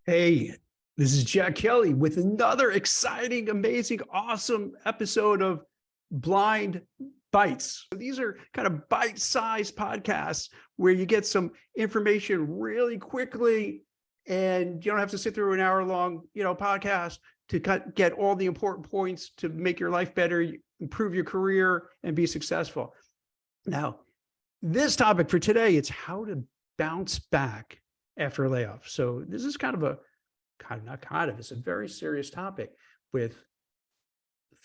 Hey, this is Jack Kelly with another exciting, amazing, awesome episode of Blind Bytes. These are kind of bite-sized podcasts where you get some information really quickly and you don't have to sit through an hour-long, podcast to get all the important points to make your life better, improve your career, and be successful. Now, this topic for today, it's how to bounce back after a layoff. So this is it's a very serious topic with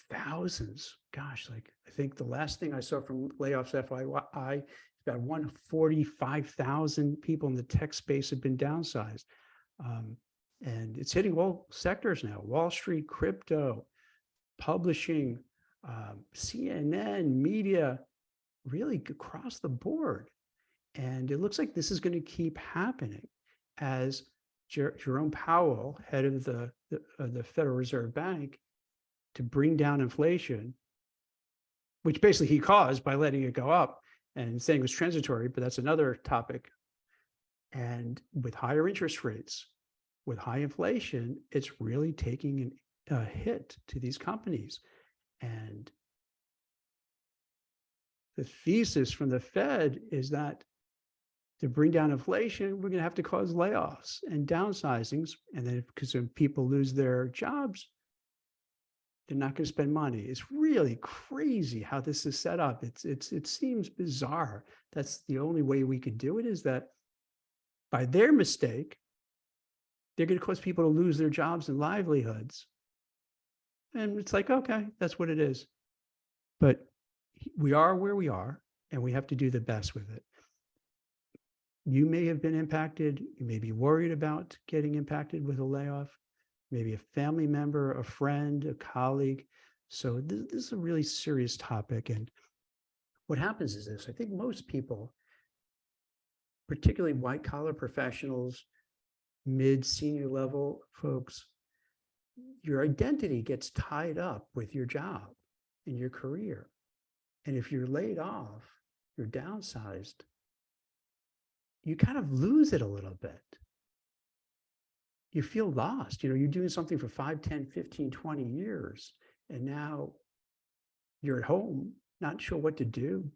thousands. Gosh, like I think the last thing I saw from layoffs FYI, about 145,000 people in the tech space have been downsized. And it's hitting all sectors now: Wall Street, crypto, publishing, CNN, media, really across the board. And it looks like this is going to keep happening as Jerome Powell, head of the Federal Reserve Bank, to bring down inflation, which basically he caused by letting it go up and saying it was transitory, but that's another topic. And with higher interest rates, with high inflation, it's really taking a hit to these companies. And the thesis from the Fed is that to bring down inflation, we're going to have to cause layoffs and downsizings. And then because when people lose their jobs, they're not going to spend money. It's really crazy how this is set up. It seems bizarre. That's the only way we could do it, is that by their mistake, they're going to cause people to lose their jobs and livelihoods. And it's like, okay, that's what it is. But we are where we are, and we have to do the best with it. You may have been impacted. You may be worried about getting impacted with a layoff, maybe a family member, a friend, a colleague. So this is a really serious topic. And what happens is this: I think most people, particularly white collar professionals, mid-senior level folks, your identity gets tied up with your job and your career. And if you're laid off, you're downsized, you kind of lose it a little bit. You feel lost. You're doing something for 5, 10, 15, 20 years, and now you're at home, not sure what to do.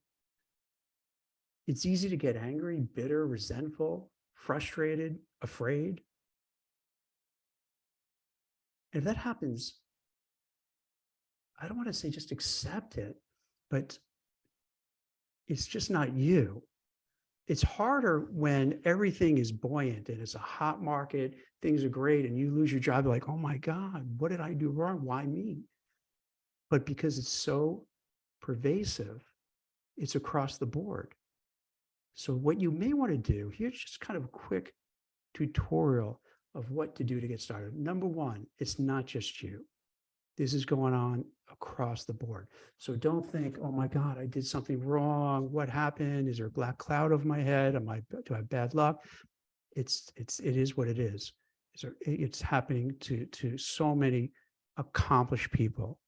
It's easy to get angry, bitter, resentful, frustrated, afraid. And if that happens, I don't want to say just accept it, but it's just not you. It's harder when everything is buoyant and it's a hot market, things are great, and you lose your job. You're like, oh my God, what did I do wrong? Why me? But because it's so pervasive, it's across the board. So what you may want to do, here's just kind of a quick tutorial of what to do to get started. Number one, it's not just you. This is going on across the board. So don't think, oh my God, I did something wrong. What happened? Is there a black cloud over my head? Do I have bad luck? It is what it is. It's happening to so many accomplished people.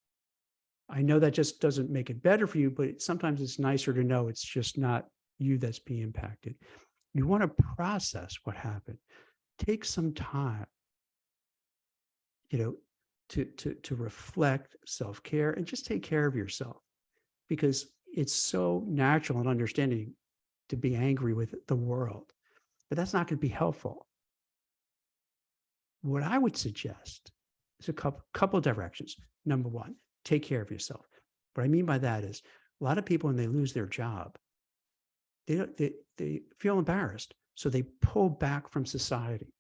I know that just doesn't make it better for you, but sometimes it's nicer to know it's just not you that's being impacted. You want to process what happened. Take some time, to reflect, self-care, and just take care of yourself, because it's so natural and understanding to be angry with the world, but that's not going to be helpful. What I would suggest is a couple directions. Number one, take care of yourself. What I mean by that is a lot of people, when they lose their job, they feel embarrassed, so they pull back from society.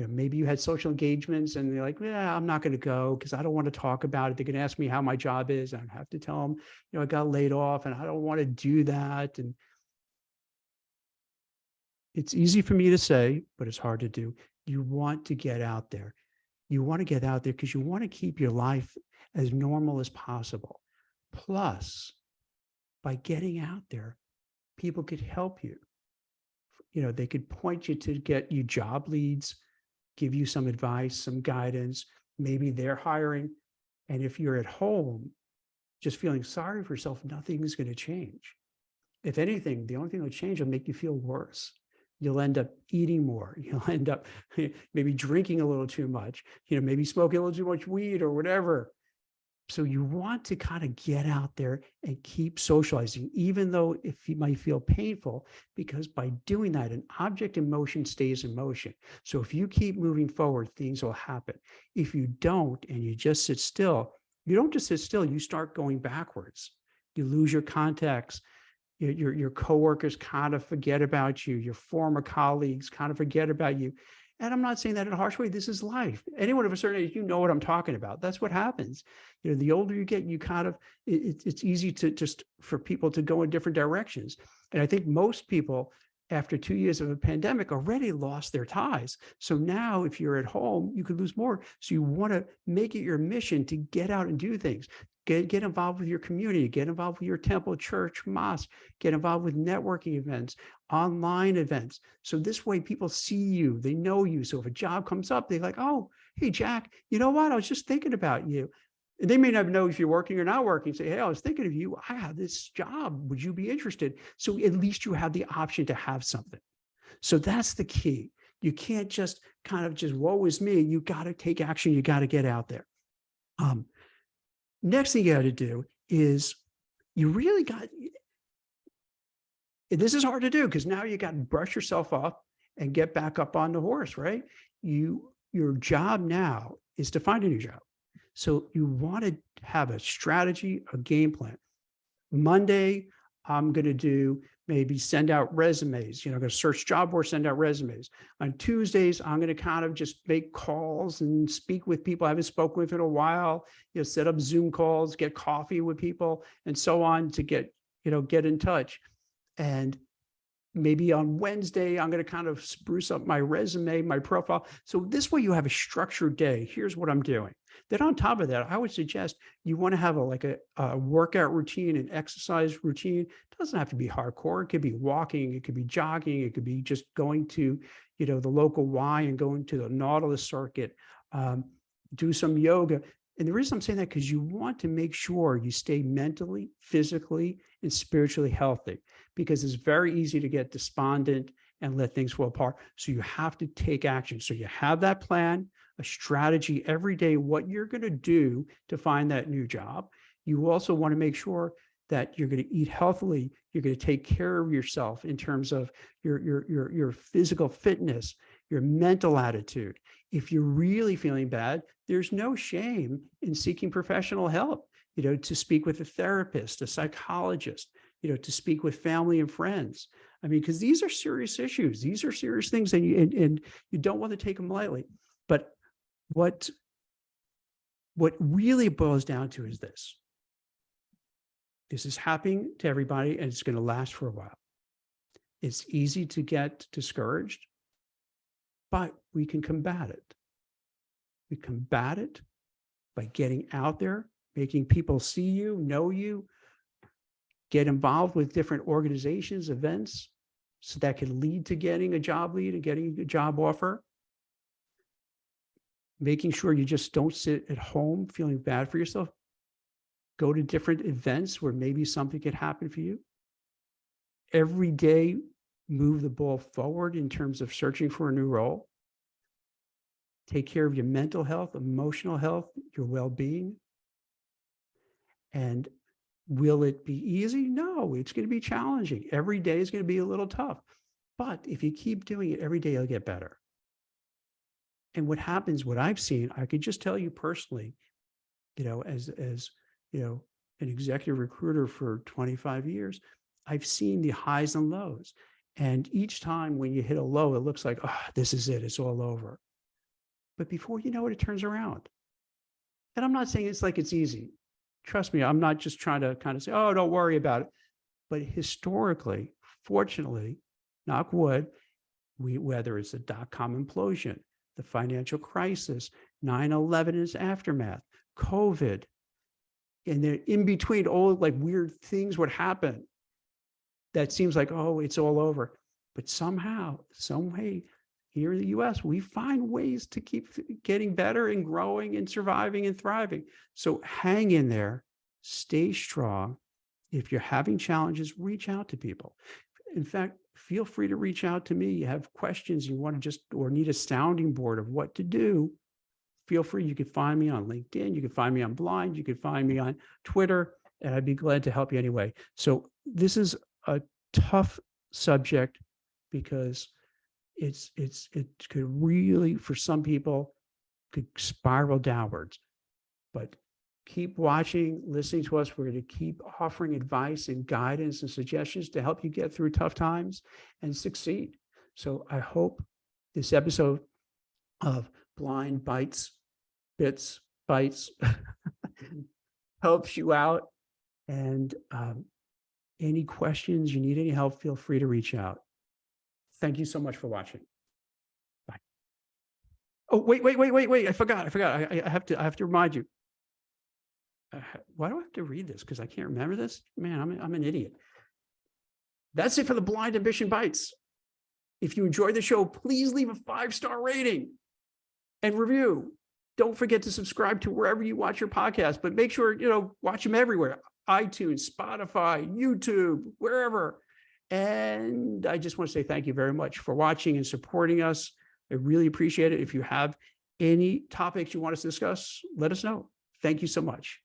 Maybe you had social engagements and they're like, yeah, I'm not going to go because I don't want to talk about it. They're going to ask me how my job is. I have to tell them, I got laid off and I don't want to do that. And it's easy for me to say, but it's hard to do. You want to get out there. You want to get out there because you want to keep your life as normal as possible. Plus, by getting out there, people could help you. They could point you to get you job leads, give you some advice, some guidance. Maybe they're hiring. And if you're at home, just feeling sorry for yourself, nothing is going to change. If anything, the only thing that will change will make you feel worse. you'll end up eating more. You'll end up maybe drinking a little too much, maybe smoking a little too much weed or whatever. So you want to kind of get out there and keep socializing, even though it might feel painful, because by doing that, an object in motion stays in motion. So if you keep moving forward, things will happen. If you don't, and you just sit still, you don't just sit still, you start going backwards. You lose your contacts. Your coworkers kind of forget about you. Your former colleagues kind of forget about you. And I'm not saying that in a harsh way. This is life. Anyone of a certain age, you know what I'm talking about. That's what happens. The older you get, you kind of, it's easy to just for people to go in different directions. And I think most people, after 2 years of a pandemic, already lost their ties. So now if you're at home, you could lose more. So you want to make it your mission to get out and do things. Get involved with your community, get involved with your temple, church, mosque, get involved with networking events, online events. So this way people see you, they know you. So if a job comes up, they're like, oh, hey, Jack, you know what? I was just thinking about you. And they may not know if you're working or not working. Say, hey, I was thinking of you. I have this job. Would you be interested? So at least you have the option to have something. So that's the key. You can't just kind of just, woe is me. You got to take action. You got to get out there. Next thing you got to do is you really got, this is hard to do because now you got to brush yourself off and get back up on the horse, right? Your job now is to find a new job. So you want to have a strategy, a game plan. Monday, I'm going to do maybe send out resumes, I'm going to search job boards, send out resumes. On Tuesdays, I'm going to kind of just make calls and speak with people I haven't spoken with in a while, set up Zoom calls, get coffee with people and so on to get in touch. And maybe on Wednesday, I'm going to kind of spruce up my resume, my profile. So this way you have a structured day. Here's what I'm doing. Then on top of that, I would suggest you want to have a workout routine, an exercise routine. It doesn't have to be hardcore. It could be walking. It could be jogging. It could be just going to, the local Y and going to the Nautilus circuit, do some yoga. And the reason I'm saying that, because you want to make sure you stay mentally, physically, and spiritually healthy, because it's very easy to get despondent and let things fall apart. So you have to take action. So you have that plan, a strategy every day, what you're going to do to find that new job. You also want to make sure that you're going to eat healthily. You're going to take care of yourself in terms of your physical fitness, your mental attitude. If you're really feeling bad, there's no shame in seeking professional help, to speak with a therapist, a psychologist, to speak with family and friends. I mean, because these are serious issues. These are serious things, and you don't want to take them lightly. But what really boils down to is this. This is happening to everybody, and it's going to last for a while. It's easy to get discouraged, but we can combat it. We combat it by getting out there, making people see you, know you, get involved with different organizations, events, so that can lead to getting a job lead and getting a job offer. Making sure you just don't sit at home feeling bad for yourself. Go to different events where maybe something could happen for you. Every day, move the ball forward in terms of searching for a new role. Take care of your mental health, emotional health, your well-being. And will it be easy? No, it's going to be challenging. Every day is going to be a little tough. But if you keep doing it every day, it'll get better. And what happens, what I've seen, I could just tell you personally, as an executive recruiter for 25 years, I've seen the highs and lows. And each time when you hit a low, it looks like, oh, this is it, it's all over. But before you know it, it turns around. And I'm not saying it's like it's easy. Trust me, I'm not just trying to kind of say, oh, don't worry about it. But historically, fortunately, knock wood, whether it's the dot-com implosion, the financial crisis, 9/11 and its aftermath, COVID, and then in between, all like weird things would happen that seems like, oh, it's all over. But somehow, some way, here in the US, we find ways to keep getting better and growing and surviving and thriving. So hang in there, stay strong, If you're having challenges, reach out to people. In fact, feel free to reach out to me. You have questions you want to just, or need a sounding board of what to do. Feel free. You can find me on LinkedIn. You can find me on Blind. You can find me on Twitter, and I'd be glad to help you anyway. So this is a tough subject because it could really, for some people, could spiral downwards. But keep watching, listening to us. We're going to keep offering advice and guidance and suggestions to help you get through tough times and succeed. So I hope this episode of Blind Bytes, Bits, Bytes helps you out. And any questions, you need any help, feel free to reach out. Thank you so much for watching. Bye. Oh, wait. I forgot. I have to remind you. Why do I have to read this? Because I can't remember this. Man, I'm an idiot. That's it for the Blind Ambition Bites. If you enjoyed the show, please leave a 5-star rating and review. Don't forget to subscribe to wherever you watch your podcast, but make sure, watch them everywhere. iTunes, Spotify, YouTube, wherever. And I just want to say thank you very much for watching and supporting us. I really appreciate it. If you have any topics you want us to discuss, let us know. Thank you so much.